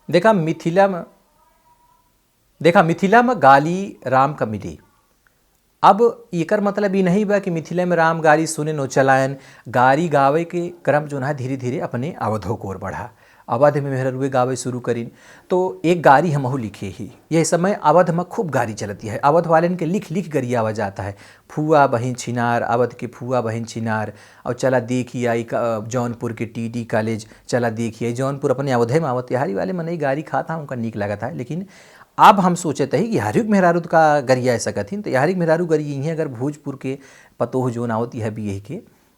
देखा मिथिला में गाली राम का मिली। अब एकर मतलब ये नहीं बा कि मिथिला में राम गारी सुने नो चलायन। गारी गावे के क्रम जो है धीरे धीरे अपने अवधों को ओर बढ़ा। अवध में मेहरुए गावे शुरू करीन तो एक गारी हमहू लिखे ही। यह समय अवध में खूब गारी चलती है। अवध वाले के लिख लिख गरियावा जाता है। फुआ बहिन छिनार, अवध के फुआ बहिन छिनार। और चला देखिए आई जौनपुर के टीडी कॉलेज, चला देखिए जौनपुर अपने अवधे में आवत। यारी वाले मन गारी खाता उनका नीक लगा था। लेकिन अब हम सोचते हैं कि यारिक मेहरारू का गरिया सकत ही तो यारिक मेहरारू गरिए हैं। अगर भोजपुर के पतोह जो आवती है भी यही के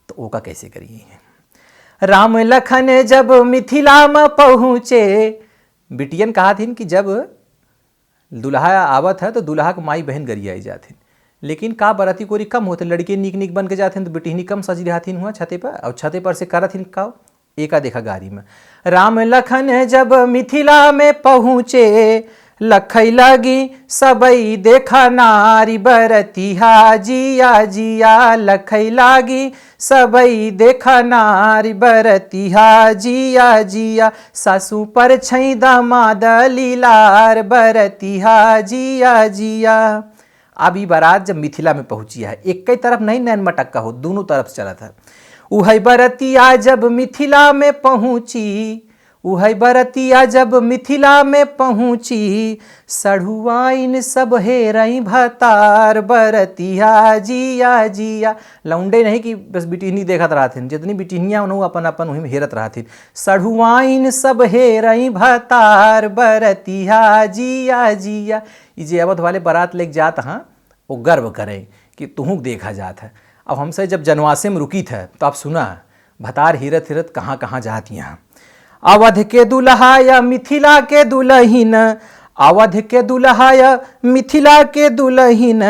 तो ओका कैसे करिए हैं। राम लखन जब मिथिला में पहुँचे, बिटियन कहा थी कि जब दुल्हा आवत है तो दुल्हा के माई बहन गरियाई जाथिन। लेकिन का बराती कोरी कम होते, लड़के निक निक बन के जाते तो बिटिहनी कम सज रहाथिन हुआ छते पर। और छते पर से करथिन का एका देखा गारी में। राम लखन जब मिथिला में पहुँचे, लखई लगी सबई देखा नारी बरतिहा जिया जिया। लखई लागी सबई देखा नारी बरतिहा जिया जिया। सासू पर छई दामाद लीलार बरतिहा जिया जिया। अब ये बारात जब मिथिला में पहुंची है, एक कई तरफ नहीं नैन मटक्का हो, दोनों तरफ चला था। उहई बरतिया जब मिथिला में पहुंची, उहई बरतिया जब मिथिला में पहुंची। सढ़ुआइन सब हेरई भतार बरतिया जिया जिया। लौंडे नहीं कि बस बिटिहनी देखत रहथिन, जितनी बिटिहनिया उन्हों अपन अपन वहीं हेरत रहथिन। सढ़ुआइन सब हेरई भतार बरतिया जिया जिया। ये जे अवध वाले बारात लेके जात हाँ वो गर्व करें कि तुहूँ देखा जात है। अब हमसे जब जनवासे में रुकी था तो आप सुना भतार हिरत हिरत कहाँ कहाँ जात यहाँ। अवध के दुल्हा या मिथिला के दुल्हिन, अवध के दुल्हा या मिथिला के दुल्हिन।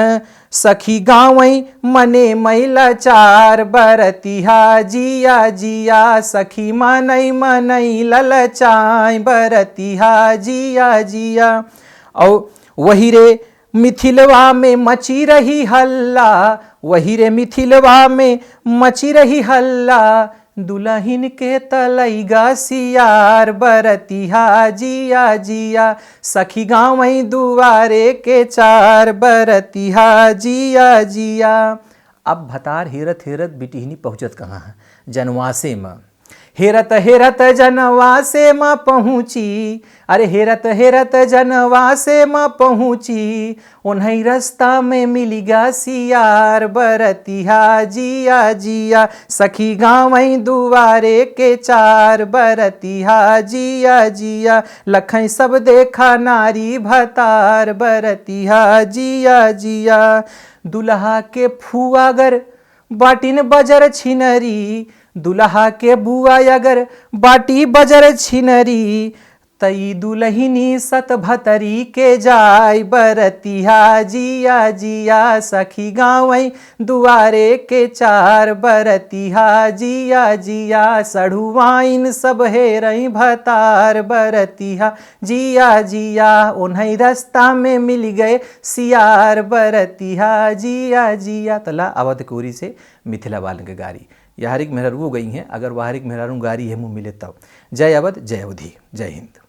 सखी गाँवई मने मैला चार बरतिहा जिया जिया। सखी मनई मनई ललचाई बरतिहा जिया जिया। और वही रे मिथिलवा में मची रही हल्ला, वही रे मिथिलवा में मची रही हल्ला। दुल्हिन के तलैगा सियार बरतिहा जिया जिया। सखी गाँवई दुआरे के चार बरतिहा जिया जिया। अब भतार हेरत हेरत बिटिहनी पहुँचत कहाँ है, जनवासे में। हेरत हेरत जनवासे में पहुँची, अरे हेरत हेरत जनवासे में पहुँची। उन्हीं रास्ता में मिलिगा सियार बरतिहा जिया जिया। सखी गाँवई दुआरे के चार बरतिहा जिया जिया। लखई सब देखा नारी भतार बरतिहा जिया जिया। दुल्हा के फुआ अगर बाटिन बजर छिनरी, दुल्हा के बुआ अगर बाटी बजर छिनरी। तई दुल्हिनी सत भतरी के जाय बरतिहा जिया जिया। सखी गाँवई दुआरे के चार बरतिहा जिया जिया। सढ़ुआइन सब हेरई भतार बरतिहा जिया जिया। उन्हीं रास्ता में मिल गए सियार बरतिहा जिया जिया। तला अवध कोरी से मिथिला वालन के गारी यारिक मेहरारू गई हैं। अगर वाहरिक मेहरारू गारी है मुँह मिले तब। जय अवध जय अवधी, जय हिंद।